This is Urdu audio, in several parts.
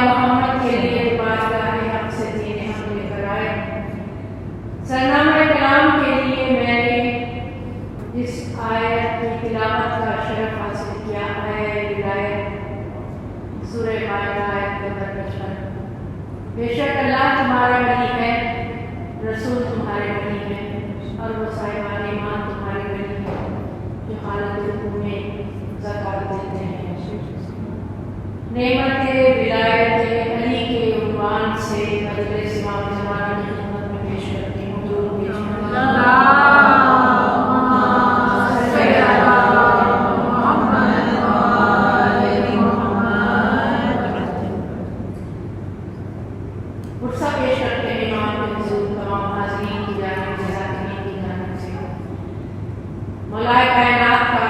محمد کے لیے بارگاہ حق سے دین ہم لے کر آئے۔ سرنامہ کلام کے لیے میں نے جس آیت کی تلاوت کا شرف حاصل کیا ہے ولایت، سورہ مائدہ آیت نمبر 55۔ بے شک اللہ تمہارا ولی ہے، رسول تمہارے ولی ہیں، اور وہ صاحبان ایمان تمہارے ولی ہیں جو حالت رکوع میں زکوٰۃ دیتے ہیں۔ نعمت ولایت علی کے عنوان سے مجلس امام زمانہ کی خدمت میں پیش کرتی ہوں درود غصہ پیش کرتے ہیں امام کے حضور تمام حاضرین کی جانب سے، ذاکرین کی جانب سے، مولائے کائنات کا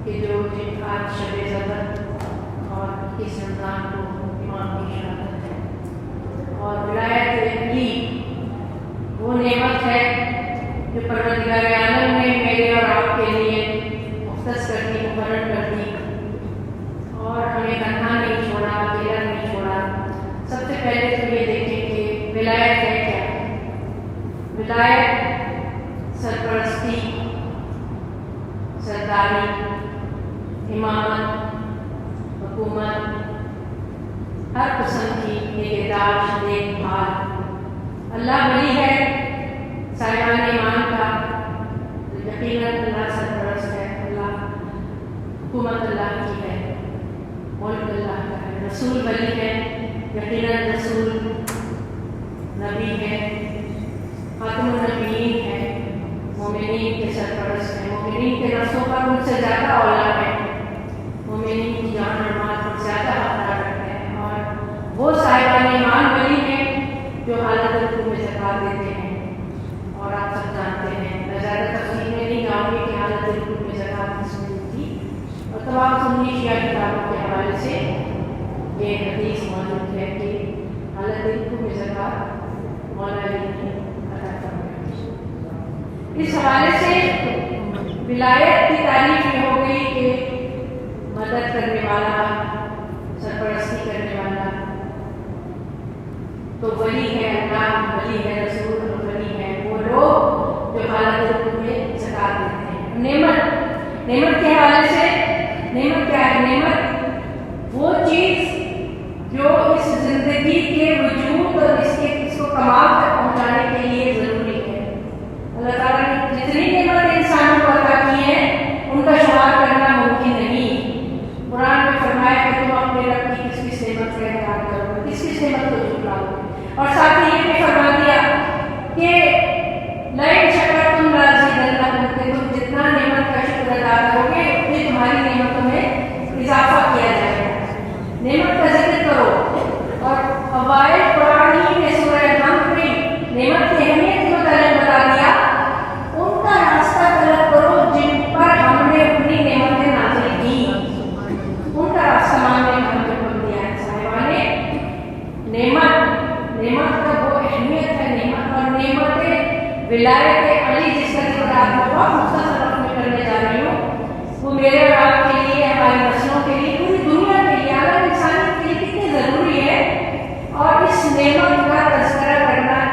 کہ جو جن آج شب ظفر اور اس رمضان کو امام کی شہادت ہے، اور ولایت علی وہ نعمت ہے جو پروردگار عالم نے میرے اور آپ کے لیے مختص کر دی، مقرر کر دی، اور ہمیں تنہا نہیں چھوڑا، اکیلا نہیں چھوڑا۔ سب سے پہلے تو یہ دیکھیں کہ ولایت ہے کیا ہے۔ ولایت سرپرستی، سرداری، امامت، حکومت، ہر قسم کی نگہداشت، دیکھ بھال۔ اللہ ولی ہے صاحبان ایمان کا، یقیناً اللہ سرپرست ہے، اللہ حکومت اللہ کی ہے، ملک اللہ کا ہے۔ رسول ولی ہے، یقیناً رسول نبی ہے، خاتم النبیین ہے، مومنین کے سرپرست ہیں، مومنین کے نفسوں پر ان سے زیادہ اولا ہے، مومنین کی جان اور مال پر زیادہ حقدار رکھتے ہیں، اور وہ صاحبان ایمان ولی ہیں جو حالت رکوع میں زکوٰۃ دیتے ہیں۔ اور آپ سب جانتے ہیں، میں زیادہ تفصیل میں نہیں جاؤں گی کہ حالت رکوع میں زکوٰۃ کس میں تھی، اور تمام سنی شیعہ کتابوں کے حوالے سے یہ حدیث موجود ہے کہ حالت رکوع میں زکوٰۃ مولا علی نے ادا فرمائی۔ اس حوالے سے ولایت کی تعریف یہ ہو گئی کہ مدد کرنے والا، سرپرستی کرنے والا، تو ولی ہے اللہ، ولی ہے رسول، اور ولی ہے وہ لوگ جو حالت رکوع میں زکوٰۃ دیتے ہیں۔ نعمت کے حوالے سے نعمت کیا ہے؟ نعمت وہ چیز جو اس زندگی کے وجود اور اس کو کمال تک پہنچانے کے لیے ضروری ہے۔ اللہ تعالیٰ نے جتنی نعمتیں انسانوں کو عطا کی ہیں ان کا شمار کرنا ممکن نہیں۔ قرآن میں فرمایا کہ تم اپنے رب کی کس کس نعمت کا انکار کرو گے، کس کس نعمت کو جھٹلاؤ گے، اور ساتھ ہی یہ بھی فرما دیا کہ لئن شکرتم لأزیدنکم، کہ تم جتنا نعمت کا شکر ادا کرو گے اتنی تمہاری نعمتوں میں اضافہ کیا جائے گا۔ نعمت کا ذکر کرو، اور فوائد قرآن ہی میں سورہ حمد میں نعمت کی اہمیت کے متعلق بتا دیا۔ ان کا راستہ طلب کرو جن پر ہم نے اپنی نعمتیں نازل کی، ان کا راستہ ماننے کا ہمیں حکم دیا ہے۔ صاحبان نعمت کا وہ اہمیت ہے، نعمت اور نعمت ولایت علی جس کا ذکر آپ کو بہت مختصر وقت میں کرنے جا رہی ہوں، وہ میرے اور آپ کے لیے، ہماری نسلوں کے لیے، پوری دنیا کے لیے، عالم انسانیت کے لیے کتنی ضروری ہے۔ اور اس نعمت کا تذکرہ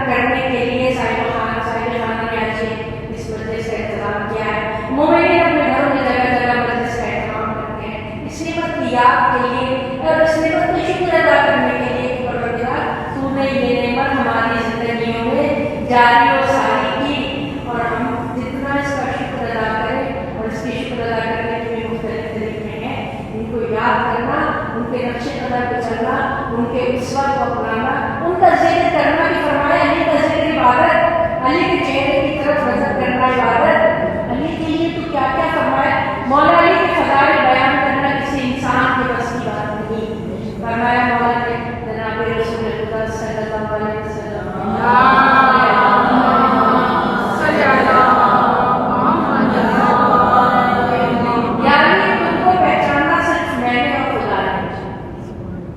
کرنے کے لیے صاحب خانہ نے آج اس مجلس کا اہتمام کیا ہے۔ مومنین اپنے گھروں میں جگہ جگہ مجلس کا اہتمام کرتے ہیں اس نعمت کی یاد کے لیے اور اس نعمت کا شکر ادا کرنے کے لیے کہ پروردگار تو نے یہ نعمت ہماری زندگیوں میں جاری و ساری کی، اور ہم جتنا اس کا شکر ادا کریں، اور اس کی شکر ادا کرنے کے بھی مختلف طریقے ہیں، ان کو یاد کرنا، ان کے نقش قدم پہ چلنا، ان کے اسوہ کو اپنانا، ان کا ذکر کرنا بھی فرمایا علی کا ذکر عبادت، علی کے چہرے کی طرف نظر کرنا عبادت۔ علی کے لیے تو کیا کیا فرمایا، مولا علی کے فضائل بیان کرنا کسی انسان کے بس کی بات نہیں۔ فرمایا مولا نے جناب رسول خدا صلی اللہ علیہ وسلم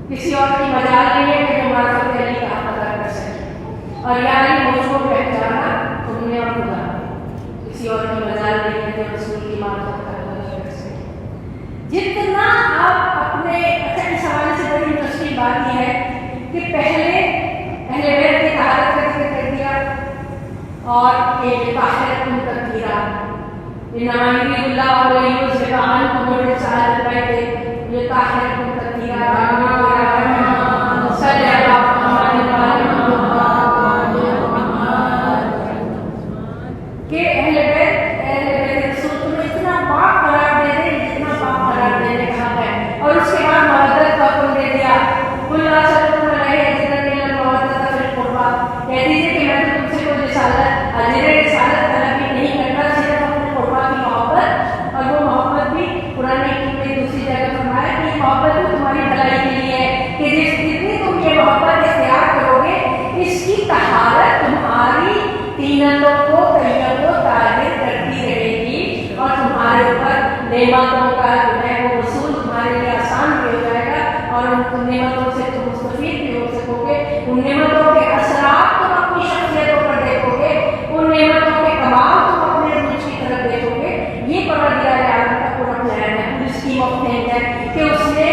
کسی اور کی مجال نہیں ہے کہ تمہارا فتح علی کا حق ادا کر سکے، اور یعنی مجھ کو پہچانا تم نے اور خدا، کسی اور کی مجال نہیں ہے کہ رسول کی معرفت کا حق ادا کر سکے۔ جتنا آپ اپنے، اچھا اس حوالے سے بڑی انٹرسٹنگ بات یہ ہے کہ پہلے اہل بیت کی طہارت کا ذکر کر دیا اور یہ طاہرۃ تطہیرا انما یرید اللہ اور یذهب عنکم الرجس البیت یہ طاہرۃ تطہیرا صلی اللہ علیہ کہ اہل بیت رسول تمہیں اتنا پاک قرار دے دیں جتنا پاک قرار دینے کا حق ہے، اور اس کے بعد مودت کا حکم دے دیا کل صلی کہہ دیجیے کہ میں تو تم سے کوئی رسالت رسالت طلب بھی نہیں کرتا، صرف اپنے قربا کی محبت، اور وہ محبت بھی قرآن میں دوسری جگہ فرمایا کہ محبت بھی تمہاری بھلائی کے لیے ہے کہ جتنی تم یہ محبت اختیار کرو گے اس کی طہارت تمہاری تینتوں کو طیب و طاہر کرتی رہے گی، اور تمہارے اوپر نعمتوں کا جو ہے وہ وصول تمہارے لیے آسان بھی ہو جائے گا، اور ان نعمتوں سے تم مستفید بھی ہو سکو گے، ان نعمتوں کے اثرات تم اپنی شخصیتوں پر دیکھو گے، ان نعمتوں کے کمال تم اپنے مجھ کی طرف دیکھو گے۔ یہ پروردگار عالم کا پورا پلان ہے، پوری اسکیم آف تھنگ ہے کہ اس نے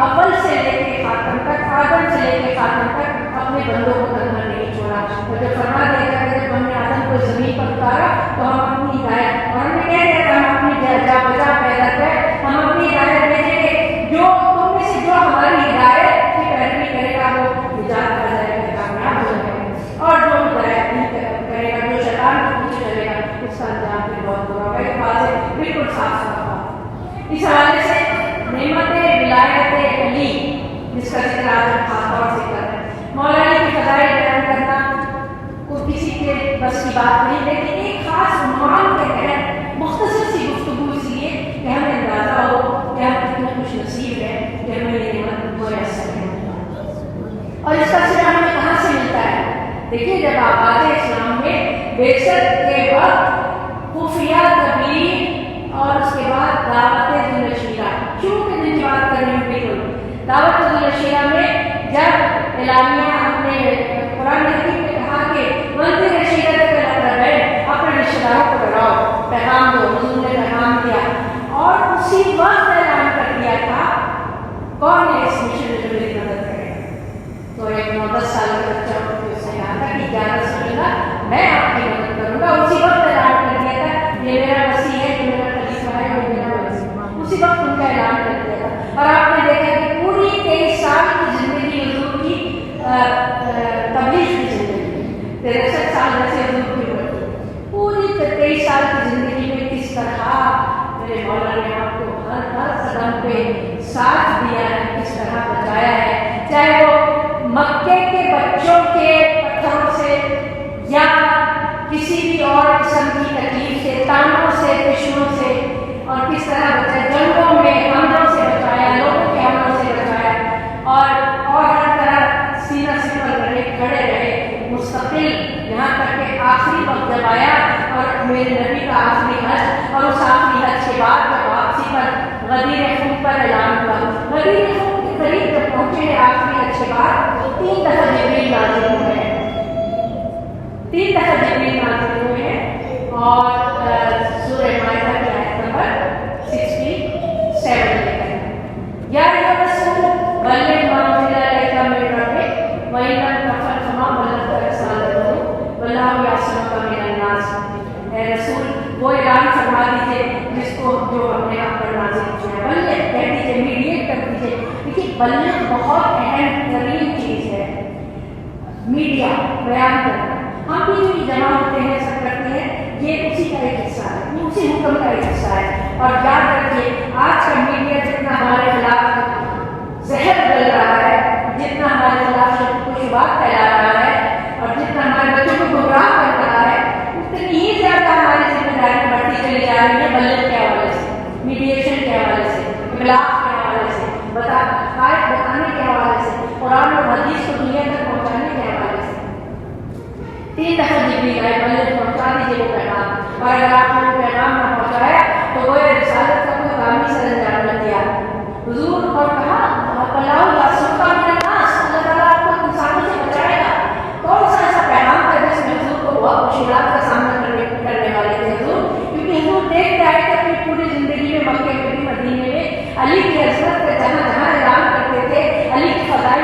اول سے لے کے خاتم تک، آدم سے لے کے خاتم تک اپنے بندوں کو تنہا نہیں چھوڑا، اور جب فرما دیا گیا کہ جب ہم نے آدم کو زمین پر اتارا تو ہم اپنی ہدایت، اور ہم نے کہہ دیا کہ ہم اپنی جا بجا پیدا کر ہم اپنی ہدایت بھیجیں گے، جو تم میں سے جو ہماری ہدایت کی پیروی کرے گا وہ نجات پا جائے گا، کامیاب ہو جائے گا، اور جو ہدایت نہیں کرے گا، جو شیطان کے پیچھے چلے گا، اس کا انجام بھی بہت برا ہوگا۔ یہ بات بالکل صاف صاف۔ اس حوالے سے نعمت ولایت علی جس کا ذکر آج ہم خاص طور سے کر رہے ہیں، مولا علی کی فضائل بیان کرنا کوئی کسی کے بس کی بات نہیں، لیکن ایک خاص عنوان کے تحت مختصر سی گفتگو اس لیے کہ ہمیں اندازہ ہو کہ ہم کتنے خوش نصیب ہیں کہ ہمیں یہ نعمت میسر ہے، اور اس کا سلا ہمیں کہاں سے ملتا ہے؟ دیکھیے جب آغاز اسلام میں بعثت کے وقت خفیہ تبلیغ اور اس کے بعد دعوت ذوالشیرہ، شروع کے دن کی بات کر رہی ہوں، بالکل دعوت ذوالشیرہ میں جب اعلامیہ اپنے قرآن حکیم نے کہا کہ منظر رشیدت کے لقب ہے، اپنے رشتہ داروں کو ڈراؤ، پیغام دو، حضور نے پیغام دیا، اور اسی وقت اعلان کر دیا تھا کون ہے اس مشن میں جو میری مدد کرے؟ تو ایک 9-10 سال کا بچہ اٹھ کے اس نے کہا تھا کہ یا رسول اللہ میں آپ کی مدد کروں گا، اسی وقت اعلان کر دیا تھا یہ میرا وسیع ہے، یہ میرا خلیفہ ہے، یہ میرا وسیع، اسی وقت ان کا اعلان کر دیا تھا، اور آپ نے دیکھا کہ پوری 23 سال کی زندگی حضور کی تبلیغ کی زندگی، 63 سال ویسے حضور کی ہوئی، پوری 23 سال کی زندگی میں کس طرح میرے مولا نے آپ کو ہر قدم پہ ساتھ دیا ہے، کس طرح بچایا ہے، چاہے وہ مکے کے بچوں کے پتھروں سے یا کسی بھی اور قسم کی تکلیف سے، تانوں سے، دشمنوں سے، اور کس طرح بچایا، جنگوں میں حملوں سے بچایا، لوگوں کے حملوں سے بچایا، اور ہر طرح سینہ سے پر رہے، کھڑے رہے مستقل، یہاں تک کہ آخری وقت جب آیا اور میرے نبی کا آخری حج، اور اس آخری حج کے بعد جب واپسی پر غدیر خون پر اعلان ہوا، غدیر خون کے قریب جب پہنچے آخری حج کے بعد 3 دفعہ جبریل نازل ہوئے ہیں، 3 دفعہ جبریل نازل ہوئے ہیں، اور سورہ مائدہ کی آیت نمبر 67 لے کر یا ایھا الرسول بلغ ما انزل الیک من ربک وان لم تفعل فما بلغت رسالتہ واللہ یعصمک من الناس۔ اے رسول وہ اعلان فرما دیجیے جس کو جو ہم نے آپ پر نازل کیا ہے، بلغ کہہ دیجیے، میڈیٹ کر دیجیے۔ دیکھیے بلغ بہت اہم ترین چیز ہے، میڈیا بیان کرنا، ہم بھی جو جمع ہوتے ہیں سب کرتے ہیں، یہ اسی کا ایک حصہ ہے، یہ اسی حکم کا ایک حصہ ہے، اور یاد رکھیے آج کا میڈیا جتنا ہمارے خلاف زہر ڈل رہا ہے، جتنا ہمارے خلاف شک و شبہات پھیلا رہا ہے، اور جتنا ہمارے بچوں کو گمراہ کر رہا ہے، اتنی ہی زیادہ ہماری ذمہ داری بڑھتی چلی جا رہی ہے بلغ کے حوالے سے، میڈیشن کے حوالے سے، ابلاغ کے حوالے سے، بتانے کے حوالے سے، قرآن اور حدیث کو دنیا تک پہنچانے کے حوالے سے۔ 3 دفعہ جبریل آئے، بلغ پہنچا دیجیے وہ پیغام، اور اگر آپ نے وہ پیغام نہ پہنچایا تو وہ رسالت کا کوئی کام ہی سر انجام نہ دیا حضور، اور کہا اللہ یعصمک من الناس، اللہ تعالیٰ آپ کو انسانوں سے بچائے گا۔ کون سا ایسا پیغام تھا جس میں حضور کو بہت مشکلات کا سامنا کرنے والے تھے حضور، کیونکہ حضور دیکھتے آئے تھے اپنی پوری زندگی میں مکے میں بھی، مدینے میں علی کی عظمت کا جہاں جہاں اعلان کرتے تھے، علی کی فضائل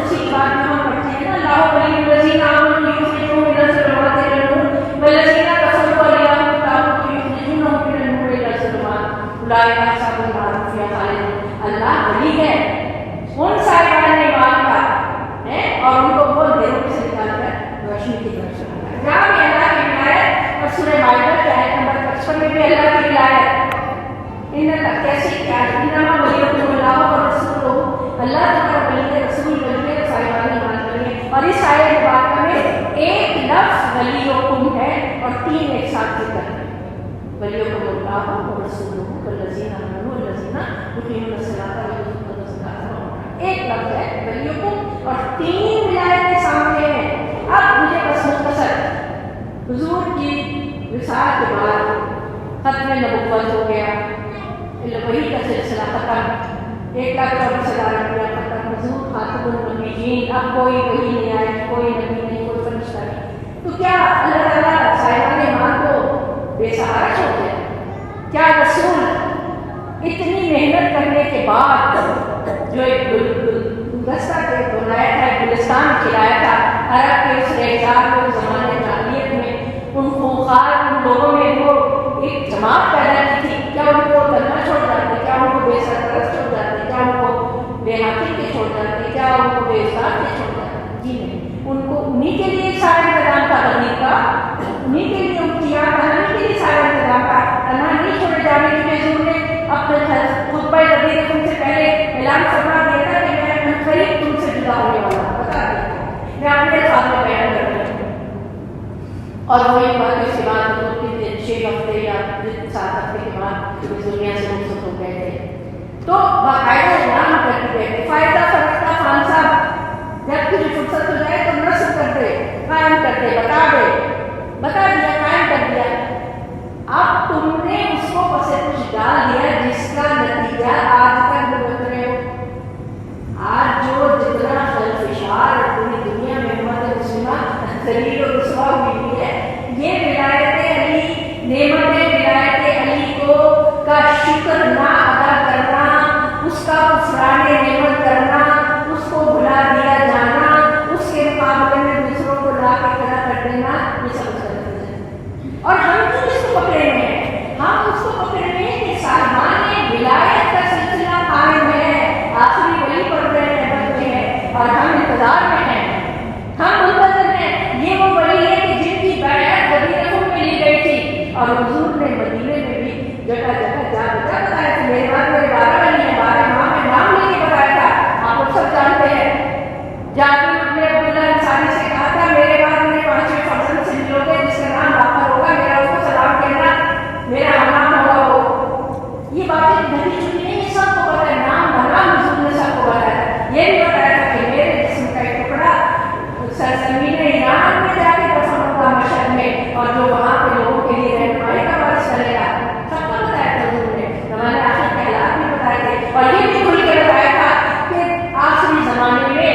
اسی بات میں ہم پڑھتے ہیں نا اللہ ولی الذین آمنوا یخرجوہم من الظلمات الی النور والذین کفروا اولیاءہم الطاغوت یخرجونہم من النور الی الظلمات اولئک اصحاب النار هم فیہا خالدون. اللہ ولی ہے ان صاحبان ایمان کا ہے اور ان کو وہ اندھیروں سے نکال کر روشنی کی طرف سے لاتا ہے. جہاں بھی اللہ کی ولایت اور سورہ مائدہ کی آیت نمبر 55 میں بھی اللہ کی ولایت ان کیسے کیا ہے انما ولیکم اللہ ورسولہ اللہ تمہارا ولی ہے رسول ولی ہے صاحبان ایمان ولی ہے. اور اس آیت مبارکہ میں ایک لفظ ولیکم ہے اور تین ایک ساتھ ذکر ہے ولیکم اللہ ورسولہ والذین آمنوا والذین یقیمون الصلاۃ ویؤتون الزکاۃ. ایک لفظ ہے ولیکم اور تین ولایتیں سامنے ہیں. اب مجھے بس مختصر حضور کی وصال کے بعد ختم نبوت ہو گیا وہی کا سلسلہ ختم 1,24,000 روپیہ ختم حضور خاتم النبیین. اب کوئی وہی نہیں آئے کوئی نبی نہیں کوئی فرشتہ نہیں. تو کیا اللہ تعالیٰ صاحبان ایمان کو بے سہارا چھوڑ دیا؟ کیا رسول اتنی محنت کرنے کے بعد جو ایک گلدستہ بنایا تھا ایک گلستان کھلایا تھا عرب کے اس ریزار کو زمانے جاہلیت میں ان خوخار ان لوگوں میں وہ ایک جماعت پیدا کی تھی کیا ان کو کرنا چھوڑ جاتے کیا ان کو بے سرپرست چھوڑ جاتے کیا ان کو بے حاکم کے چھوڑ جاتے کیا ان کو بے استاد کے چھوڑ جاتے؟ جی نہیں. ان کو انہی کے لیے سارا انتظام تھا غنی کا انہی کے لیے ان کی یاد بنانے کے لیے سارا انتظام تھا. اللہ نہیں چھوڑے جانے کے لیے حضور نے اپنے خطبہ نبی رسول سے پہلے اعلان فرما دیا تھا کہ میں قریب تم سے جدا ہونے والا ہوں. بتا دیا میں اپنے سامنے بیان کر رہی ہوں. اور وہی بات اس کے بعد 6 ہفتے یا 7 ہفتے کے بعد اس دنیا سے رخصت ہو گئے تھے. تو باقاعدہ اعلان کرتے گئے تھے فائدہ فرقہ خان صاحب جب تجھے فرصت ہو جائے تو نصب کر دے قائم کر دے بتا دیا قائم کر دیا. اب تم نے اس کو پسے کچھ ڈال دیا جس کا نتیجہ آج تک بھگت رہے ہو. آج جو جتنا خلفشار پوری دنیا میں امت مسلمہ ذلیل و رسوا ہوئی ہے یہ ولایت علی نعمت ولایت علی کو کا شکر نہ ادا کرنا اس کا کفران نعمت کرنا اس کو بھلا دیا جانا اس کے مقابلے میں دوسروں کو لا کے کھڑا کر دینا یہ سب غلط ہے. اور ہم کیوں اس کو پکڑے ہوئے ہیں؟ ہم اس کو پکڑے ہوئے ہیں کہ صاحبان ولایت کا سلسلہ قائم ہے آخری ولی پڑھ رہے ہیں بچے ہیں اور ہم انتظار میں ہیں ہم منتظر ہیں. یہ وہ ولی ہے کہ جن کی بیعت غدیرتوں میں لی گئی تھی اور حضور نے مدینے میں بھی جگہ جگہ جا بتایا کہ میرے بعد میرے 12 ولی ہیں 12 امام میں نام لے کے بتایا تھا. آپ لوگ سب جانتے ہیں. جابر نے عبداللہ انصاری سے کہا تھا میرے بعد میرے 5ویں فرزند سے ملو گے جس کا نام باقر ہوگا میرا اس کو سلام کہنا میرا نام ہوگا وہ. یہ باتیں نہیں چکی نہیں سب کو پتا ہے نام بنا حضور نے سب کو بتایا. یہ نہیں بتایا تھا کہ میرے جسم کا ایک ٹکڑا سرزمین ایران میں جا کے دفن ہوگا مشہد میں اور جو وہاں پہ لوگوں کے لیے رہنمائی کا باعث چلے گا. سب کو بتایا تھا حضور نے. ہمارے آخر کے حالات بھی بتائے تھے اور یہ بھی کھل کے بتایا تھا کہ آخری زمانے میں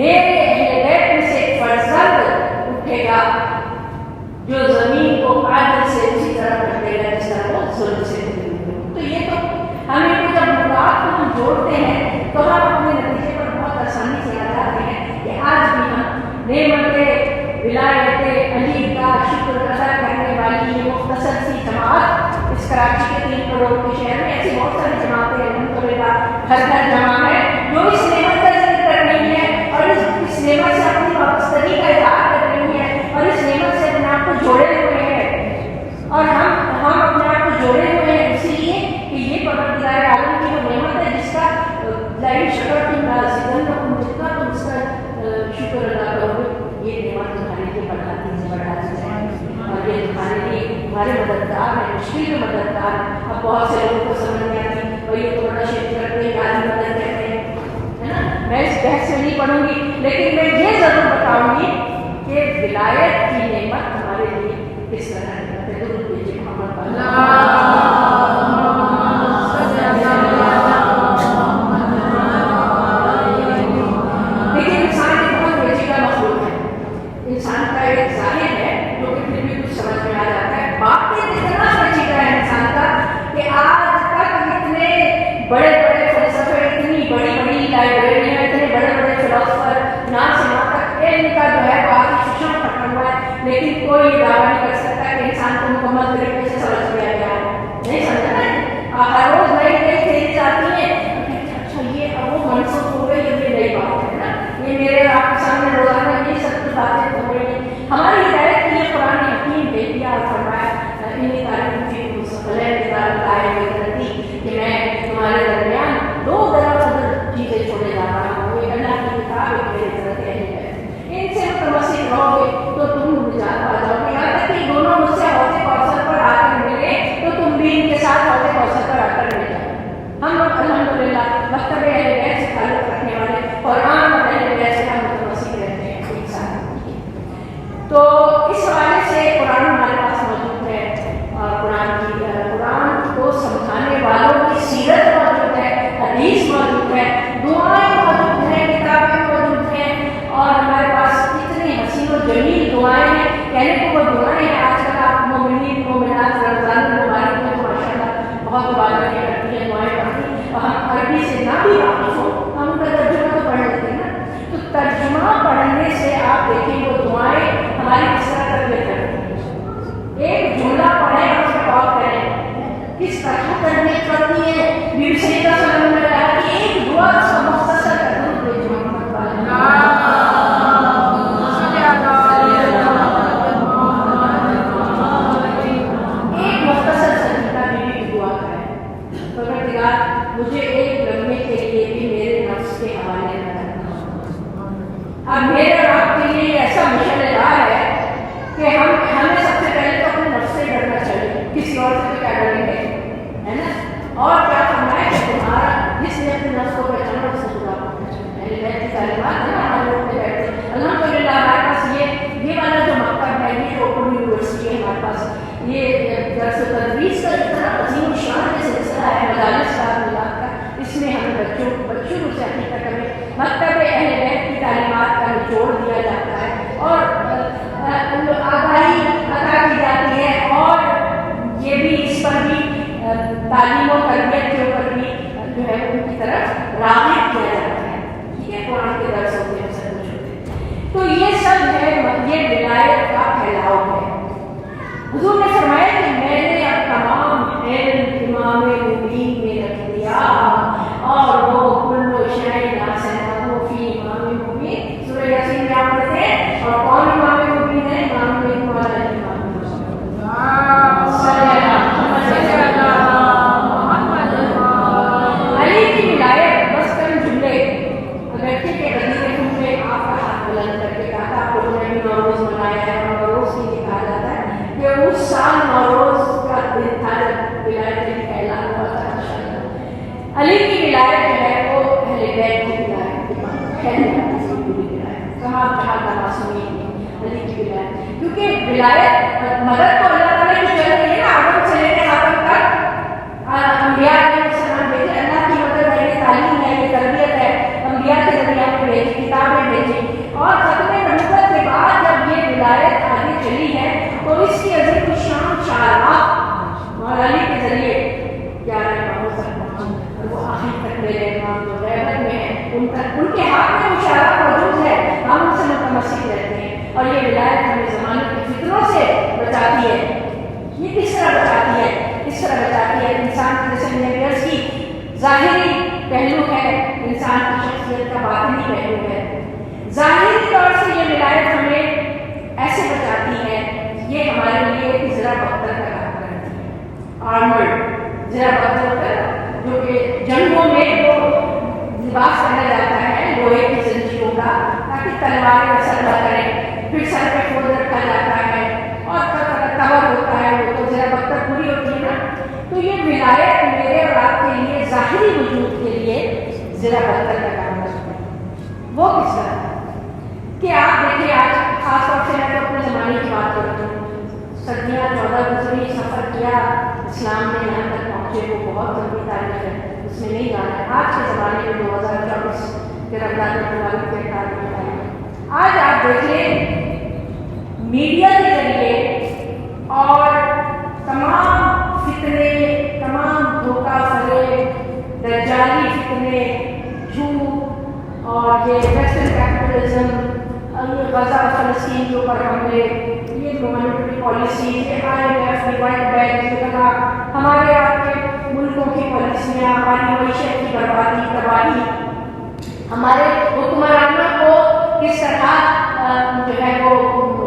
میرے اہل بیت میں سے ایک فرزند اٹھے گا جو زمین کو عادل سے اسی طرح کر دے گا جس طرح وہ ظلم سے. تو یہ تو ہمیں کو جب مقام کو ہم جوڑتے ہیں تو ہم اپنے نتیجے پر بہت آسانی سے آ جاتے ہیں کہ آج بھی ہم نعمت ولایت علی کا شکر ادا کرنے والی یہ مختصر سی جماعت اس کراچی کے 3 کروڑ کے شہر میں ایسی بہت ساری جماعتیں الحمدللہ ہر گھر جمع ہے جو اس نعمت کا ذکر کر رہی ہے اور اس نعمت سے اپنی وابستگی کا اظہار کر رہی ہے اور اس نعمت سے اپنے آپ کو جوڑے ہوئے ہیں. اور ہم اپنے آپ کو جوڑے ہوئے ہیں اسی لیے کہ یہ پروردگار عالم کی وہ نعمت ہے جس کا لائن شکر تم رازقن تم جتنا تم اس کا شکر ادا کرو گے یہ نعمت تمہارے لیے بڑھاتی جائے اور یہ تمہارے لیے تمہارے مددگار ہے مشکل میں مددگار ہے. اب بہت سے لوگوں کو سمجھ نہیں آتی اور یہ تو بڑا شیخ کرتے ہیں عالم مدد کہتے ہیں ہے نا. میں اس بحث میں نہیں پڑھوں گی لیکن میں یہ ضرور بتاؤں گی کہ ولایت کی نعمت ہمارے لیے کس طرح ہے. لیکن انسان ایک بہت پیچیدہ مخلوق ہے. انسان کا ایک ظاہر ہے جو کہ پھر بھی کچھ سمجھ میں آ جاتا ہے. باطن اتنا پیچیدہ ہے انسان کا کہ آج تک اتنے بڑے بڑے فلسفے اتنی بڑی بڑی لائبریریاں اتنے بڑے بڑے اب میرے اور آپ کے لیے ایسا مشعلہ ہے کہ ہمیں سب سے پہلے تو اپنے نفس سے ڈرنا چاہیے، کسی اور سے تو کیا ڈریں گے، ہے نا؟ اور کیا فرمایا کہ تمہارا جس نے اپنے نفس کو پہچانا اس سے برا ہونا چاہیے۔ بیت کی تعلیمات ہے نا، ہمارے لوگ بیٹھے الحمدللہ ہمارے پاس یہ والا جو مکتب ہے، یہ اوپن یونیورسٹی ہے ہمارے پاس، یہ درس و تدریس کا اتنا عظیم الشان کا سلسلہ ہے، مدارس کا ملاد کا، اس میں ہمیں بچوں سے حقیقت میں مکتب اہل بیت کی تعلیمات کا نچوڑ دیا جاتا ہے اور آگاہی عطا کی جاتی ہے، اور یہ بھی اس پر بھی تعلیم و تربیت کے اوپر بھی جو ہے ان کی طرف راغب کیا جاتا ہے، ٹھیک ہے، قرآن کے درس ہوتے ہیں، سب کچھ ہوتے ہیں۔ تو یہ سب ہے، یہ ولایت کا پھیلاؤ ہے۔ حضور نے فرمایا کہ میں نے اب تمام علم امام مبین میں رکھ دیا، اور وہ کل شیء ناصحہ فی امام مبین، سورہ یاسین میں آپ پڑھتے ہیں، اور کون امام مبین ہے؟ امام مبین والا امام علی کی ولایت بس کم جملے اگرچہ کے غدیر خون میں آپ کا ہاتھ بلند کر کے کہا تھا، آپ لوگوں نے بھی نوروز منایا ہے، اور نوروز کی یہ کہا جاتا ہے کہ اس سال نوروز کا دن تھا جب ولایت علی کا اعلان ہوا تھا۔ ماشاءاللہ علی کی ولایت جو ہے وہ اہل بیت کی ولایت ہے، کہاں کا معصومین علی کی ولایت، کیونکہ ولایت مدد تو اللہ تعالیٰ کی چل رہی ہے نا، آدم سے لے کے خاتم تک انبیاء علیہ السلام بھیجے، اللہ کی مدد ہے، یہ تعلیم ہے، یہ تربیت ہے، انبیاء کے ذریعے ہم بھیجی، کتابیں بھیجی، اور ختم نبوت کے بعد جب یہ ولایت آگے چلی ہے تو اس کی عظیم الشان شعراء مولا علی کے ذریعے 11 اماموں تک پہنچی، اور وہ آخر تک میرے امام جو غیبت میں ہیں ان کے ہاتھ میں وہ شعراء موجود ہے، ہم ان سے متمسک رہتے ہیں، اور یہ ولایت ہمیں زمانے کی فتنوں سے بچاتی ہے۔ یہ کس طرح بچاتی ہے؟ اس طرح بچاتی ہے انسان کی، جیسے میں نے عرض کی، ظاہری پہلو ہے انسان کی شخصیت کا، باطنی پہلو ہے۔ ظاہری طور سے یہ ولایت ہمیں ایسے بچاتی ہے، یہ ہمارے لیے ایک زرہ بختر کا کام کرتی ہے، آرمرڈ زرہ بختر جو کہ جنگوں میں وہ لباس پہنا جاتا ہے لوہے کی زنجیروں کا، تاکہ تلواریں اثر نہ کریں، پھر سر پہ کھول رکھا جاتا ہے، اور کور ہوتا ہے، وہ تو زرہ بختر پوری ہوتی ہے نا۔ تو یہ ولایت میرے اور آپ کے لیے ظاہری وجود کے لیے زرہ بختر کا کام کرتی ہے۔ وہ کس طرح کہ آپ دیکھیں، آج خاص طور سے میں تو اپنے زمانے کی بات کرتی ہوں، صدیاں 14 گزری، سفر کیا، اسلام میں یہاں تک پہنچے، وہ بہت لمبی تاریخ ہے، اس میں نہیں جانا ہے۔ آج کے زمانے میں 2024 کے رمضان المبارک کے تاریخ، آج آپ دیکھیں میڈیا کے ذریعے اور تمام فتنے، تمام دھوکہ فریب، دجالی فتنے، جھوٹ، اور یہ ویسٹرن کیپٹلزم، غزہ فلسطین کے اوپر حملے، یہ مانیٹری پالیسی، یہ IMF، ورلڈ بینک کی طرح ہمارے آپ کے ملکوں کی پالیسیاں، ہماری معیشت کی بربادی، تباہی، ہمارے حکمرانوں کو کس طرح جو ہے وہ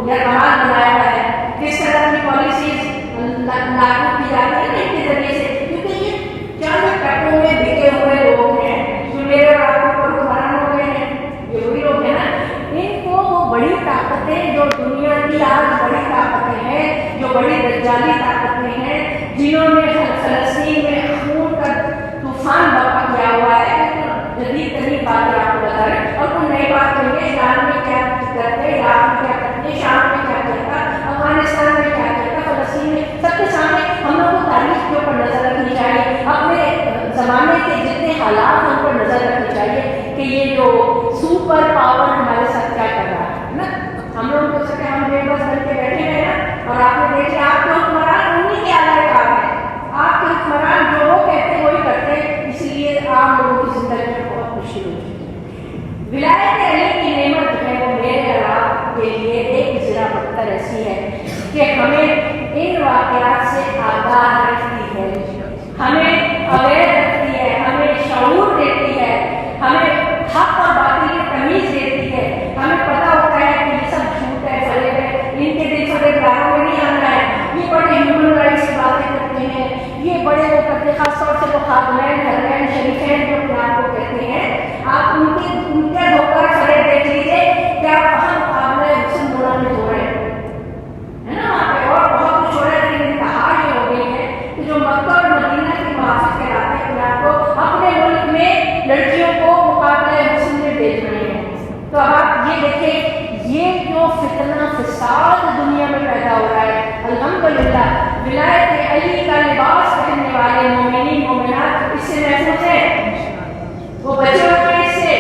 یرغمال بنایا گیا ہے، کس طرح کی پالیسیز لاگو کی جاتی ہیں ان کے ذریعے سے، کیونکہ یہ چند ٹکوں میں بکے ہوئے لوگ ہیں جو میرے اور آپ کے اوپر حکمران ہو گئے ہیں، یہ وہی لوگ ہیں نا، ان کو وہ بڑی طاقتیں جو دنیا کی آج بڑی طاقتیں ہیں، جو بڑی دجالی طاقتیں ہیں، جنہوں نے فلسطین میں خون کا طوفان برپا کیا ہوا ہے، جدید ترین باتیں آپ کو بتا رہے، اور کوئی نئی بات نہیں ہے، ایران میں کیا کرتے، عراق میں کیا کرتے، شام میں کیا کرتا، افغانستان میں کیا کرتا، فلسطین میں، سب کے سامنے ہم لوگ کو تاریخ کے اوپر نظر رکھنی چاہیے، اپنے زمانے کے جتنے حالات ان پر نظر رکھنی چاہیے کہ یہ جو سپر پاور ہمارے ساتھ کیا کر رہا ہے نا۔ ہم لوگ کو سکے ہم بے بس بن کے بیٹھے گئے نا، اور آپ نے دیکھے آپ کے حکمران انہیں کے اعلی کار ہیں، آپ کے حکمران جو وہ کہتے وہی کرتے، اس لیے عام لوگوں کی زندگی میں بہت مشکل ہو چکی ہے۔ ولایت علی کی نعمت جو ہے وہ میرے اور آپ کے لیے ایک زرہ بختر ایسی ہے کہ ہمیں ان واقعات سے آگاہ رکھتی ہے، ہمیں اویئر رکھتی ہے، ہمیں شعور دیتی ہے، ہمیں حق اور باطل کی تمیز دیتی ہے، ہمیں پتہ ہوتا ہے کہ یہ سب جھوٹ ہے، فریب ہے، ان کے دل فریب داروں میں نہیں آنا ہے، یہ بڑے ہیومن رائٹس کی باتیں کرتے ہیں، یہ بڑے وہ کرتے، خاص طور سے وہ خاتمین حرمین شریفین جو اپنے آپ کو کہتے ہیں، آپ ان کے دھوکہ فریب دیکھ لیجیے دیکھیں یہ جو فتنہ فساد دنیا میں پیدا ہو رہا ہے، الحمدللہ ولایت علی کا لباس پہننے والے مومنین مومنات اس سے محفوظ ہیں، وہ بچے ہوئے ہیں اس سے،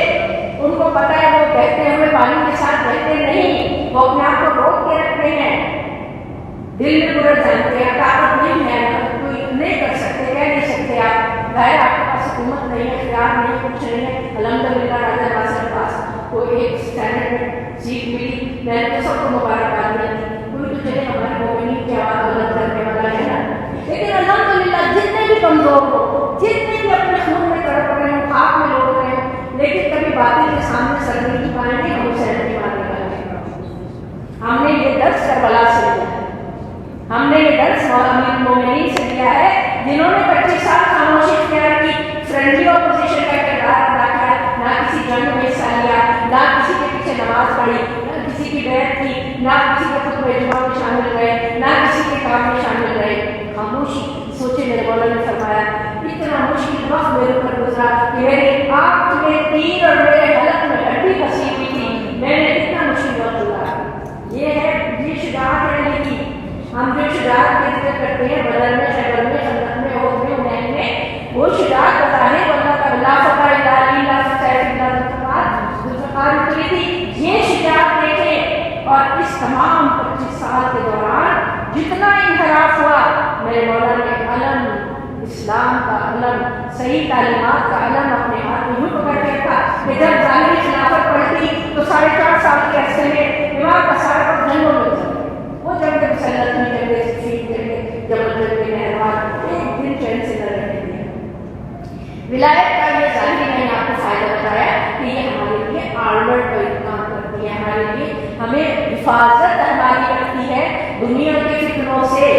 ان کو پتہ ہے وہ بہتے ہوئے پانی کے ساتھ بہتے نہیں، وہ اپنے آپ کو روک کے رکھتے ہیں، دل میں پورا جانتے ہیں طاقت نہیں ہے، کوئی نہیں کر سکتے، کہہ نہیں سکتے آپ، ظاہر آپ کے پاس حکومت نہیں ہے، اختیار نہیں، کچھ نہیں ہے، الحمدللہ راجہ بادشاہ کے پاس کو ایک سینٹ میں سیٹ ملی، میں نے تو سب کو مبارکباد دی، کوئی تو چلے ہمارے مومنین کی آواز بلند کرنے والا ہے نا، لیکن الحمدللہ جتنے بھی کمزور ہو، جتنے بھی اپنے خون میں تڑپ رہے ہوں، خاک میں لوٹ رہے ہوں، لیکن کبھی باطل کے سامنے سر نہیں پائیں گے، ہم سر نہیں مارنے والے ہیں۔ ہم نے یہ درس کربلا سے لیا ہے، ہم نے یہ درس امیر المومنین سے لیا ہے، جنہوں نے 25 سال خاموشی اختیار کی، فرینڈلی اپوزیشن کا کردار ادا کیا، نہ کسی جنگ میں حصہ لیا، نہ کسی کے پیچھے نماز پڑھی، نہ کسی کی بیعت کی، نہ کسی کے خطبہ اجتماع میں شامل رہے، نہ کسی کے کام میں شامل رہے، خاموشی۔ سوچے میرے مولا نے فرمایا اتنا مشکل وقت میرے اوپر گزرا کہ میرے آنکھ میں تیر اور میرے حلق میں ہڈی پھنسی ہوئی تھی، میں نے اتنا مشکل وقت گزارا۔ یہ شجاعت ہے علی کی۔ ہم جو شجاعت کی ذکر کرتے ہیں بدر میں، خیبر میں، خندق میں، احد میں، حنین میں، وہ شجاعت بتانے واللہ کا لا فتح الا علی، لا سیف الا ذوالفقار اتری تھی، یہ شجاعت دیکھیں۔ اور اس تمام 25 سال کے دوران جتنا انحراف ہوا، میرے مولا نے علم اسلام کا علم، صحیح تعلیمات کا علم اپنے ہاتھ میں یوں پکڑ کے رکھا کہ جب ظاہری خلافت پڑتی تو 4.5 سال کے عرصے میں امام کا سارا وقت جنگوں میں چلتا، وہ جنگ مسلط میں جنگ صفین جنگ جبل کے نہروان ایک دن چین سے نہ رہنے دیا۔ ولایت کا یہ ظاہری میں نے آپ کو فائدہ بتایا کہ یہ ہمارے لیے آرمرڈ کا کام کرتی ہے، ہمارے لیے ہمیں حفاظت ہماری کرتی ہے، دنیا کے فتنوں سے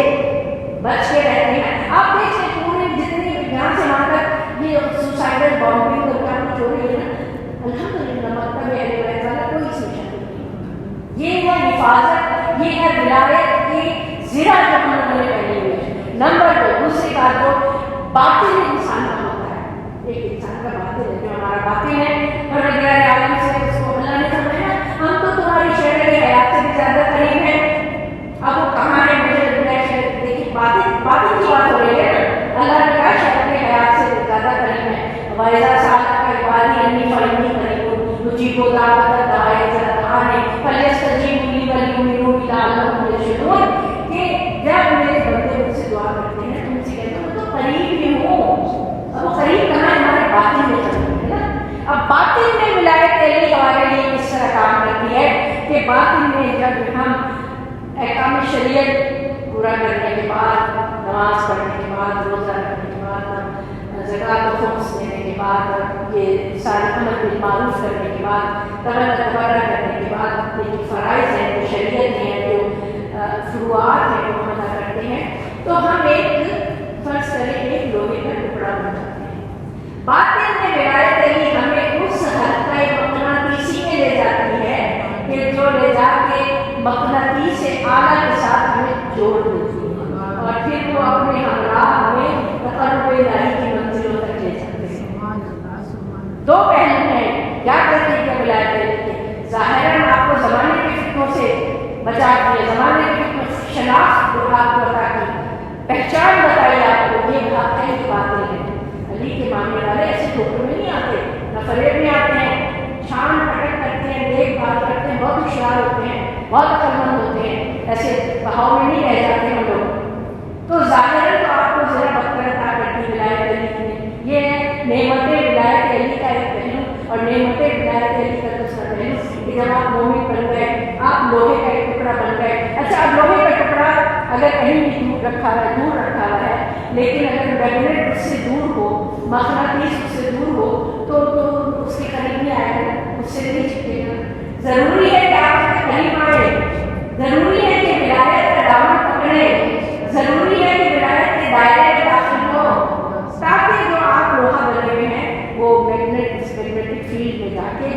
بچ کے رہتے ہیں۔ آپ دیکھیں پورے جتنے یہاں سے وہاں تک یہ سوسائڈل بامبنگ اور کیا کچھ ہو رہی ہے نا، الحمدللہ مکتب اہل بیت والا کوئی اس میں شامل نہیں۔ یہ ہے حفاظت، یہ ہے ولایت کی زرہ جو ہم لوگوں نے پہنی ہوئی ہے۔ نمبر 2، دوسری بات جو باطن انسان کا ہوتا ہے، ایک انسان کا باطن ہے جو ہمارا باطن ہے، اور غیر عالم سے اس کو اللہ نے سمجھا ہم تو تمہاری شہر حیات سے بھی زیادہ قریب ہیں، اب وہ کہاں ہے مجھے دیکھیے باطن کی بات ہو رہی ہے، اللہ نے کہا شہر حیات سے زیادہ قریب ہے۔ وَإِذَا سَأَلَكَ عِبَادِي عَنِّي فَإِنِّي قَرِيبٌ أُجِيبُ دَعْوَةَ الدَّاعِ إِذَا دَعَانِ فَلْيَسْتَجِيبُوا لِي وَلْيُؤْمِنُوا بِي لَعَلَّهُمْ يَرْشُدُونَ، کہ جب میرے بندے مجھ سے دعا کرتے ہیں تو مجھ سے کہتے ہیں میں تو قریب ہی ہوں، اب وہ قریب کہاں ہے، ہمارے باطن میں چلتی ہے نا۔ اب باطن میں ولایت علی ہمارے لیے کس طرح کام کرتی ہے کہ باطن میں جب ہم احکام شریعت پورا کرنے کے بعد، نماز پڑھنے کے بعد، روزہ رکھنے کے بعد، زکوٰۃ و خمس دینے کے بعد، یہ سارے امر بالمعروف کرنے کے بعد، تبرہ کرنے کے بعد، یہ جو فرائض ہیں، جو شریعت ہیں، جو فروعات ہیں وہ ہم ادا کرتے ہیں، تو ہم ایک فرض کریں ایک لوہے کا ٹکڑا بن جاتے ہیں۔ باطن میں ولایت علی ہمیں اس حد تک مقناطیسی میں لے جاتی ہے کہ جو لے جا کے مقناطیس سے اعلیٰ کے ساتھ ہمیں جوڑ دیتی ہے، اور پھر وہ اپنے ہمراہ ہمیں تقرب الہی کی منزلوں تک لے جاتے ہیں۔ دو پہلو ہیں، کیا کرتی ہے ولایت علی کے؟ ظاہراً آپ کو زمانے کے فتنوں سے بچاتی ہے، زمانے کے فتنوں سے شناخت آپ کو عطا کی، پہچان بتائی آپ کو، یہ حق ہے، یہ باتیں ہیں۔ علی کے ماننے والے ایسے ٹھوکر میں نہیں آتے، نہ فریب میں آتے ہیں، چھان پٹک کرتے ہیں، دیکھ بھال کرتے ہیں، بہت ہوشیار ہوتے ہیں، بہت عقلمند ہوتے ہیں، ایسے بہاؤ میں نہیں رہ جاتے ہم لوگ۔ تو ظاہراً تو آپ کو ذرا بکر عطا کرتی ولایت علی کی، یہ ہے نعمت ولایت علی کا ایک پہلو، اور نعمت ولایت علی کا دوسرا پہلو کہ جب آپ مومن بن گئے، آپ لوہے کا ایک ٹکڑا بن گئے۔ اچھا، اب لوہے کا ٹکڑا اگر کہیں بھی دور رکھا ہوا ہے، لیکن اگر میگنیٹ اس سے دور ہو، مقناطیس اس سے دور ہو تو اس کے قریب نہیں آئے گا، اس سے نہیں چپکے گا۔ ضروری ہے کہ آپ اس کے قریب آئے، ضروری ہے کہ ولایت کا دامن پکڑے، ضروری ہے کہ ولایت کے دائرے میں داخل ہو، تاکہ جو آپ لوہا بنے ہوئے ہیں وہ میگنیٹک فیلڈ میں جا کے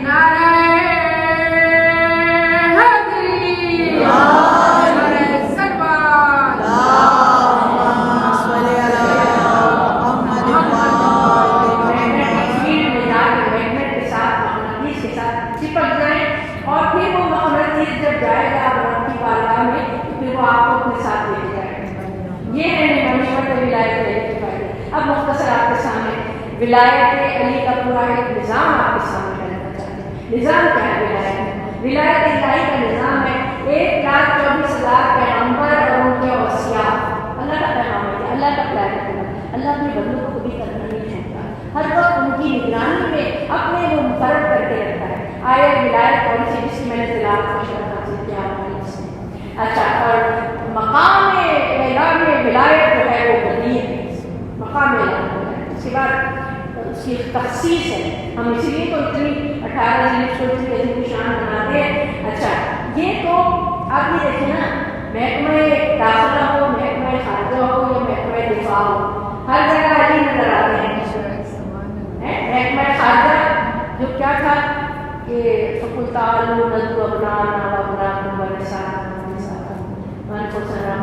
چپک جائیں، اور پھر جب جائے گا رب کی بارگاہ میں تو پھر وہ آپ کو اپنے ساتھ لے کے جائے گا. یہ ہے نشوت ولایت علی کے فائدے. اب مختصر آپ کے سامنے ولایت علی کا پورا ایک نظام آپ کے سامنے رکھنا چاہتے ہیں. نظام کیا ہے ولایت؟ ولایت الہی کا نظام ہے 1,24,000 پیغمبر اور ان کے اوصیاء. اللہ کا پیغام ہے, اللہ کا پلان ہے. اللہ اپنے بندوں کو کبھی کرنا نہیں چھوڑتا, ہر وقت ان کی نگرانی میں اپنے وہ مقرر کر کے رکھتا ہے. آئے ولایت کون سی جس کی میں نے تلاوت کا شرح حاصل کیا ہے. اچھا, اور مقام اعلان ولایت جو ہے وہ بدی ہے, مقام اعلان. اس کے بعد اس کی تخصیص ہے, ہم اسی لیے تو اتنی 18 ضلع کو اتنی عظیم شان بناتے ہیں. اچھا, یہ تو آپ یہ دیکھیں نا, محکمہ داخلہ ہو, محکمہ خارجہ ہو یا محکمہ دفاع ہو, ہر جگہ علی نظر آتے ہیں. محکمہ خارجہ جو کیا تھا کہ فقل تعالوا ندعو ابناءنا وابناءکم ونساءنا وانفسنا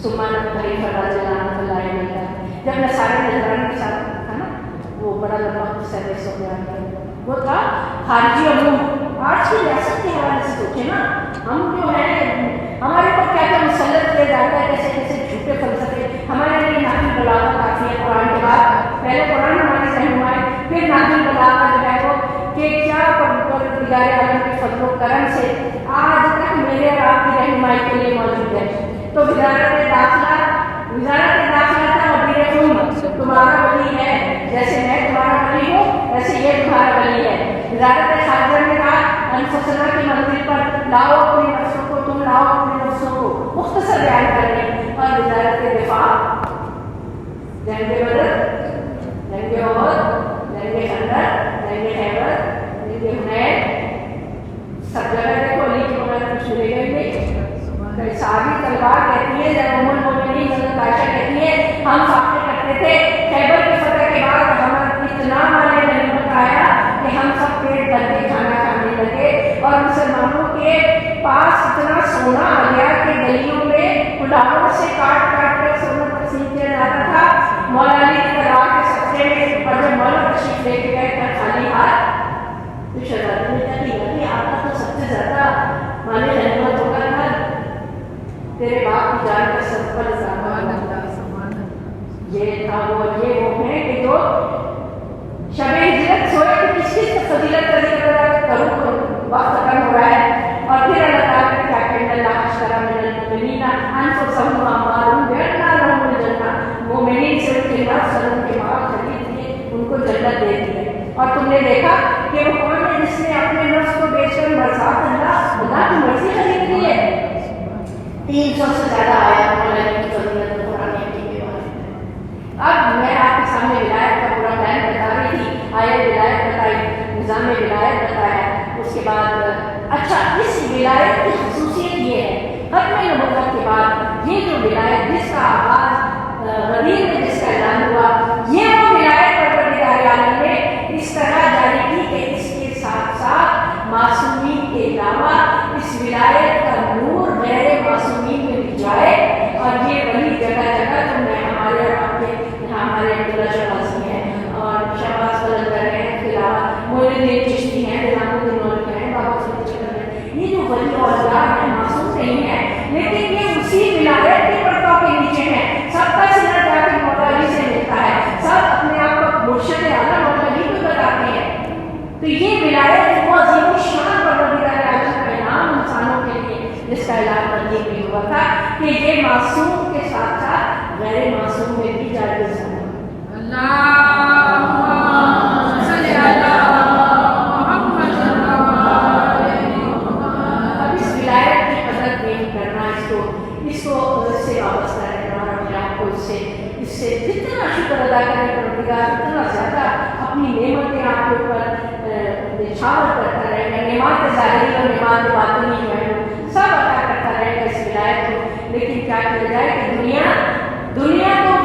ثم نبتهل فنجعل لا اله الا الله. جب نصارى نجران کے ساتھ تھا نا, وہ بڑا لمبا قصہ ہے, سو بیان وہ تھا خارجی علوم. آج کی ریاست کے حوالے سے سوچیں نا, ہم جو ہیں ہمارے اوپر کیا کیا مسلط کیا جاتا ہے, کیسے کیسے جھوٹے فلسفے. ہمارے لیے ناقل بلاغت کافی ہے قرآن کے بعد, پہلے قرآن ہمارے ذہن میں آئے, پھر ناقل بلاغت جو ہے وہ کہ کیا پروردگار عالم کے فضل و کرم سے آج تک میرے اور آپ کی رہنمائی کے لیے موجود ہے. تو وزارت داخلہ تھا وزیر خون, تمہارا ولی ہے, جیسے میں تمہارا ولی ہوں ویسے یہ تمہارا ولی ہے. وزارت خارجہ نے کہا انفسنا کی منزل پر لاؤ اپنی نفسوں کو, تم لاؤ اپنی نفسوں کو, مختصر بیان کرنے. اور وزارت دفاع جنگ بدر, جنگ احد, جنگ خندق, جنگ خیبر, جنگ حنین, سب جگہ دیکھو علی کے بغیر کچھ ملے گا ہی نہیں. صحابی تلوار کہتی ہے, جب ام المؤمنین حضرت عائشہ کہتی ہے ہم فاتح کرتے تھے خیبر کی فتح کے بعد ہمیں اتنا مال غنیمت آیا کہ ہم سب پیٹ بھر کے کھانا کھانے لگے, اور مسلمانوں کے پاس اتنا سونا آ گیا کہ گلیوں میں کلاڑوں سے کاٹ کاٹ کر سونا تقسیم کیا جاتا تھا. مولا علی کی تلوار کے سطح میں, اور جب مولا تشریف لے کے گئے تھا خالی ہاتھ, تو شہزادی نے کہا کہ آپ کا تو سب سے زیادہ مال غنیمت ہوگا تھا, تیرے باپ کی جان کا سب پر سامان. یہ تھا وہ ہے کہ جو شب ہجرت سوئے کہ کس کس فضیلت کا ذکر کروں, وقت ختم ہو رہا ہے. اور پھر اللہ تعالیٰ نے کیا کہ اللہ اشترى من المؤمنین انفسهم واموالهم بأن لهم الجنہ, مومنین سے ان کے نفس اور ان کے مال خرید کے ان کو جنت دے دی ہے. اور تم نے دیکھا کہ وہ کون ہے جس نے اپنے نفس کو بیچ کر مرضات اللہ کی مرضی خرید لی ہے. 300 سے زیادہ آیا مولا کی فضیلت قرآن کے بارے میں. اب میں آپ کے سامنے ولایت کا پورا پلان بتا رہی تھی, آیت ولایت بتائی, نظام ولایت بتایا. اس کے بعد اچھا, اس ولایت کی خصوصیت یہ ہے ختم نبوت کے بعد یہ جو ولایت جس کا آغاز غدیر میں جس کا اعلان ہوا, یہ وہ ولایت پروردگار عالم نے اس طرح جاری کی کہ اس کے ساتھ ساتھ معصومین کے علاوہ اس ولایت کا نور غیر معصومین میں بھی جائے. اور یہ وہی جگہ جگہ جو میں ہمارے اور آپ کے یہاں ہمارے عبداللہ شہبازی ہیں اور شہباز قلندر ہیں, اس کے علاوہ معین الدین چشتی ہیں, نظام الدین مولوی ہیں, بابا فرید چکر ہیں, یہ جو ولی اولیاء ہیں معصوم نہیں ہیں, لیکن یہ اسی ولایت کے پرتو کے نیچے ہیں. سب کا سینہ جا کے مولا علی سے ملتا ہے, سب اپنے آپ کو مرشد اعلیٰ مولا علی کو بتاتے ہیں. تو یہ ولایت وہ عظیم الشان پروردگار عالم کا انعام انسانوں کے لیے جس کا اعلان مدینے میں ہوا تھا کہ یہ معصوم کے ساتھ ساتھ غیر معصوم میں بھی جائز ہے. اب اس ولایت کی قدر نہیں کرنا, اس کو سے وابستہ رہنا اور اپنے آپ کو اس سے جتنا شکر ادا کرنے پروردگار اتنا زیادہ اپنی نعمتیں آپ کے اوپر نچھاور کرتا رہے گا. نعمات ظاہری اور نعمات باطنی جو ہے سب عطا کرتا رہے گا اس ولایت کو. لیکن کیا کیا جائے کہ دنیا تو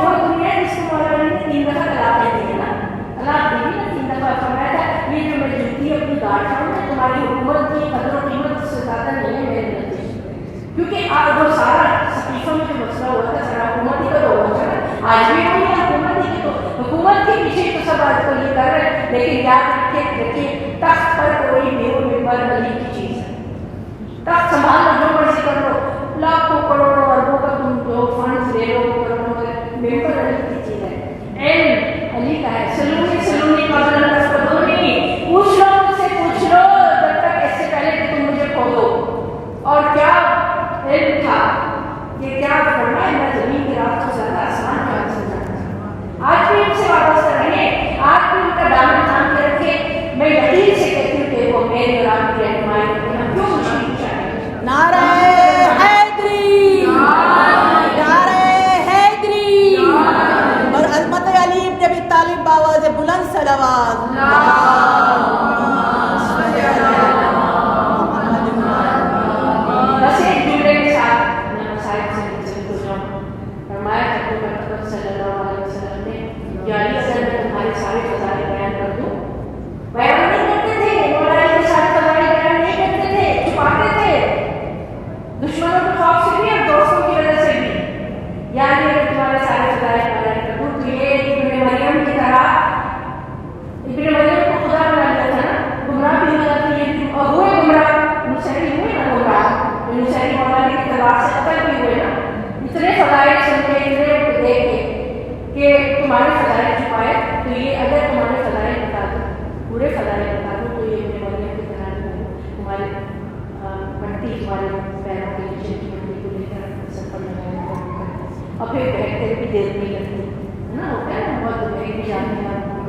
وہ دنیا ہے جس کو مولا علی نے 3 دفعہ طلاق دے دی نا, طلاق دی نا 3 دفعہ. فرمایا تھا یہ جو میں جوتی اپنی گاڑ ہوں میں تمہاری حکومت کی قدر و قیمت سے زیادہ نہیں ہے میرے نزدیک, کیونکہ وہ سارا صحیفوں میں جو مسئلہ ہوا تھا سارا حکومت ہی کا تو ہوا تھا. آج بھی وہی ہے حکومت ہی کی, تو حکومت کے پیچھے تو سب آج کو یہ کر رہے ہیں. لیکن یاد رکھیے تخت پر کوئی بھی ممبر علی کی چیز ہے,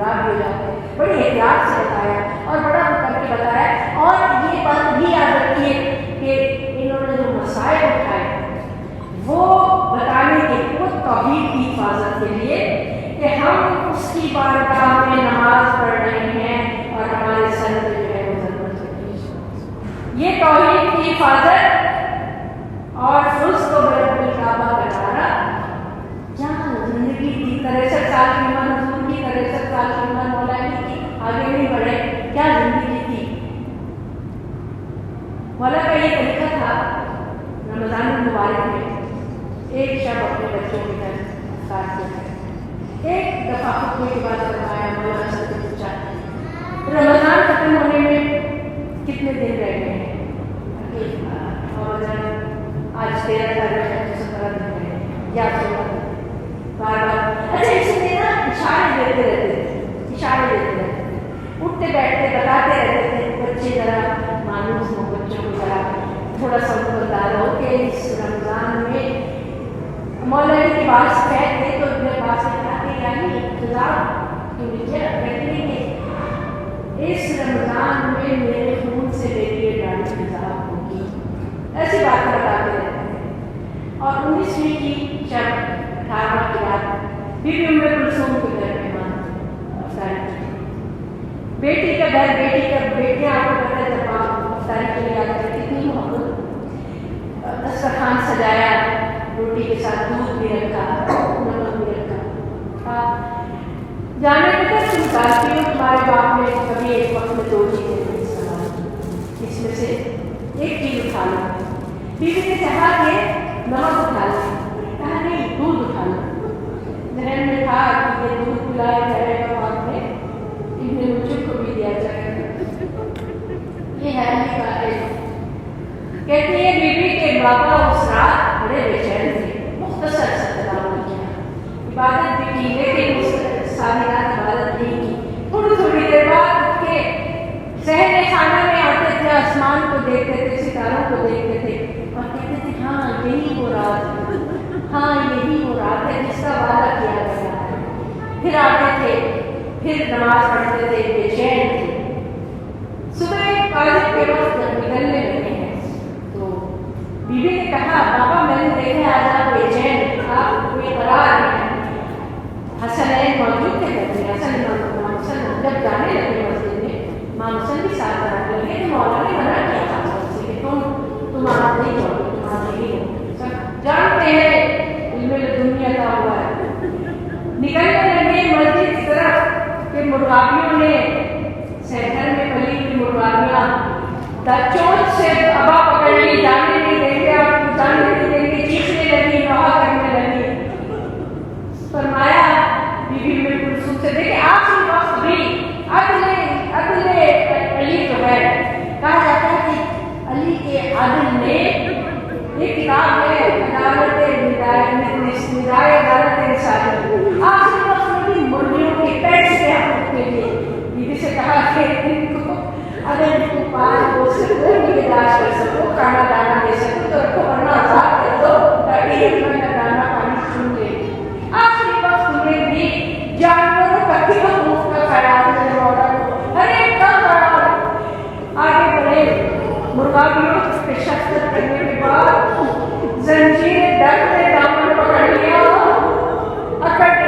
خراب ہو جاتے ہیں. بڑی احتیاط سے بتایا اور بڑا کر کے بتایا. اور یہ بات بھی یاد رکھیے کہ انہوں نے جو مسائل اٹھائے وہ بتانے کے خود توحید کی حفاظت کے لیے کہ ہم اس کی بارگاہ میں نماز پڑھ رہے ہیں اور ہمارے سر پہ جو ہے وہ ضرورت ہوتی ہے. یہ توحید کی حفاظت اور فرض کو برب الکعبہ بنانا. جہاں زندگی کی 63 سال کی عمر حضور کی 63 سال کی عمر مولا علی کی آگے نہیں بڑھے. کیا زندگی تھی. مولا کا یہ طریقہ تھا رمضان المبارک میں ایک شب اپنے بچوں کے گھر افطار کیا. ایک دفعہ خطبے کے بعد فرمایا مولا سے پوچھا رمضان ختم ہونے میں کتنے دن رہ گئے ہیں. آج 13 تاریخ ہے تو 17 دن رہ گئے یا 16 دن. بار بار اچھا اس میں نا اشارے دیتے رہتے تھے. اشارے دیتے رہتے تھے. اٹھتے بیٹھتے بتاتے رہتے تھے. بچے ذرا مانوس ہو. بچوں کو ذرا تھوڑا سا بتا رہا ہو کہ اس رمضان میں مولا علی کے پاس بیٹھتے تو میرے پاس کہا کہ یعنی انتظار تو مجھے بیٹھنے کے اس رمضان میں میرے خون سے میری یہ گاڑی انتظار ہوگی. ایسی باتیں بتاتے رہتے ہیں. اور 19ویں کی شب 18واں کی رات بی بی ام کلثوم کے گھر مہمان افطاری کی. بیٹی کا گھر بیٹی کا بیٹیاں آپ کو پتہ ہے جب آپ افطاری کے لیے آتے ہیں کتنی محبت. دسترخوان سجایا روٹی کے ساتھ دودھ بھی رکھا نمک بھی رکھا. جانے میں تو سنکارتی ہوں تمہارے باپ نے کبھی ایک وقت میں 2 چیزیں استعمال کی اس میں سے ایک چیز اٹھا لو. بیوی نے کہا کہ نمک اٹھا لو. کہا نہیں دودھ اٹھا لو. ذہن میں تھا کہ یہ دودھ پلایا جائے گا باپ میں ابن مجھے کو بھی دیا جائے گا. یہ ہے علی کا علم. کہتی ہے بیوی کے بابا اس رات بڑے بے چین تھے. مختصر سا تلاوت کیا. عبادت بھی کی لیکن ساری رات عبادت نہیں کی. تھوڑی تھوڑی دیر بعد اٹھ کے صحن خانہ میں آتے تھے. آسمان کو دیکھتے تھے ستاروں کو دیکھتے تھے اور کہتے تھے ہاں یہی وہ رات ہے. ہاں یہی وہ رات ہے جس کا وعدہ کیا گیا ہے. پھر آتے تھے پھر نماز پڑھتے تھے بے چین تھے. صبح کالج کے وقت جب نکلنے لگے ہیں تو بیوی نے کہا بابا میں نے دیکھا آج آپ بے چین آپ کوئی قرار نہیں. حسنین موجود تھے گھر میں. حسن جب جانے لگے مسجد میں ماں حسن بھی ساتھ جانے لگے تو مولا نے منع کیا تھا سے کہ تم آپ نہیں جاؤ تمہارا نہیں ہو. سب جانتے ہیں علم دنیا کا ہوا ہے. نکلنے لگے مسجد کی طرف کہ مرغابیوں نے سینٹر میں پلی ہوئی مرغابیاں چونچ سے ابا پکڑ لی. جانے نہیں دیں گے آپ کو جانے نہیں دیں گے. چیخنے لگی نوحہ کرنے لگی. فرمایا بیوی میں کلثوم سے دیکھیں آخری وقت بھی عدل علی جو ہے کہا جاتا ہے کہ علی کے عدل نے ایک کتاب ہے عدالت ندائے عدالت انسانی. آخری وقت میں بھی مرغیوں کے پیٹ سے حق کے لیے بیوی سے کہا کہ ان کو اگر ان کو پال ہو سکو نگہداشت کر سکو کھانا دانا دے سکو تو رکھو ورنہ آزاد کر دو تاکہ یہ دانا پانی چھو لے. آخری وقت میں بھی جانوروں کا بھی حقوق کا خیال ہے مولا کو ہر ایک کا خیال. آگے بڑھے مرغابیوں پہ شفقت کرنے کے بعد زنجیر درد نے دامن پکڑ لیا. اٹک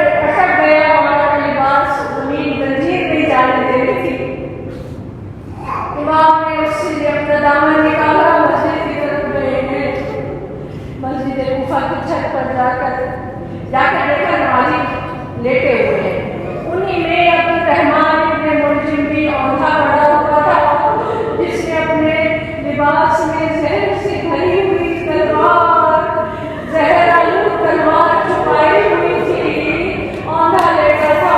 گیا ہمارا کا لباس. زمین زنجیر نہیں جانے دے رہی تھی. امام نے اس سے اپنا دامن نکالا. مسجد کی طرف گئے ہیں. مسجد کوفہ کی چھت پر جا کر دیکھا نمازی لیٹے ہوئے ہیں. انہی میں عبد الرحمن ابن ملجم بھی اونھا پڑا ہوا تھا جس نے اپنے لباس میں زہر سے بھری ہوئی تلوار زہر آلود تلوار چھپائی ہوئی تھی. اونھا لیٹا تھا.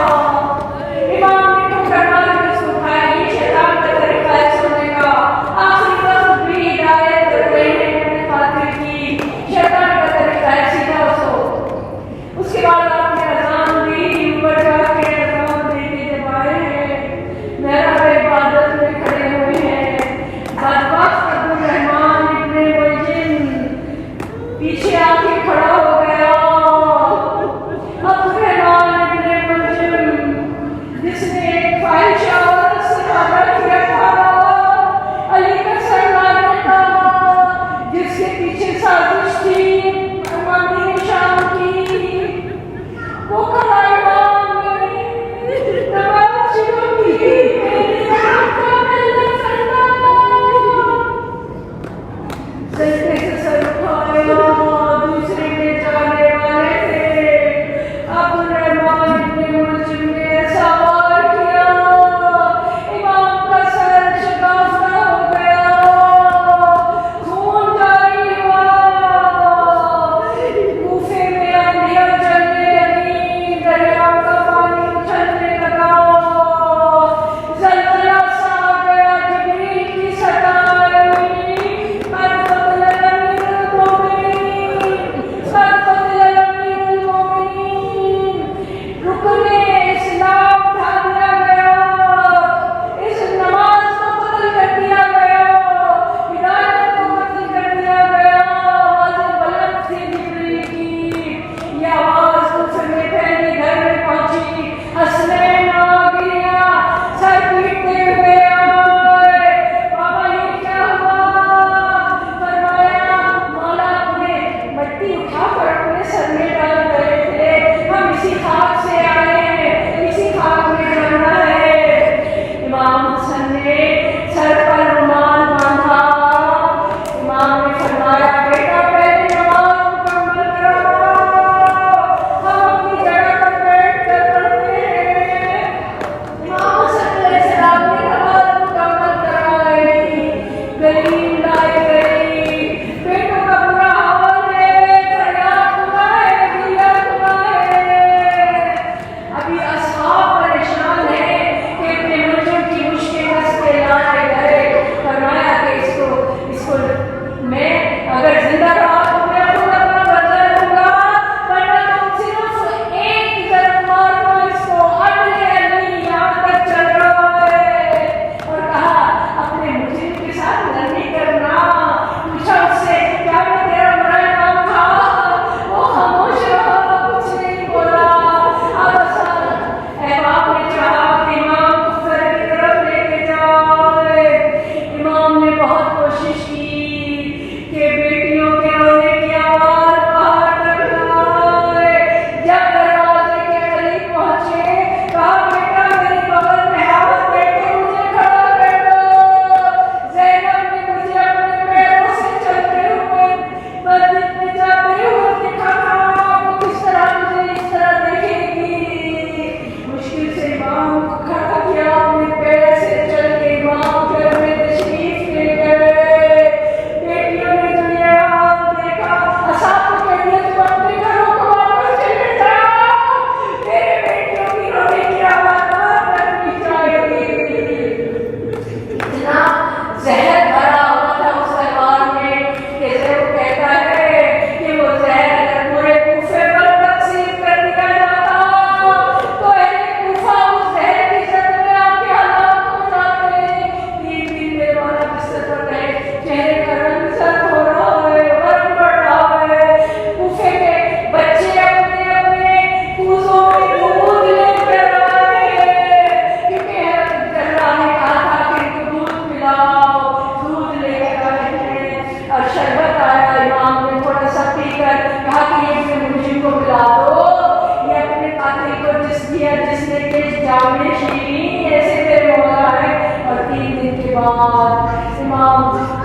امام نے تو کرمال کے اس کو اٹھایا. یہ شیطان کا طریقہ ہے سونے کا. آخری وقت بھی ہدایت کر رہے ہیں اپنے خاطر کی. شیطان کا طریقہ ہے سیدھا سو. اس کے بعد آپ نے اذان دی. اوپر جا کے اذان دے کے جب آئے ہیں محراب عبادت میں کھڑے ہوئے ہیں. بدبخت عبد الرحمن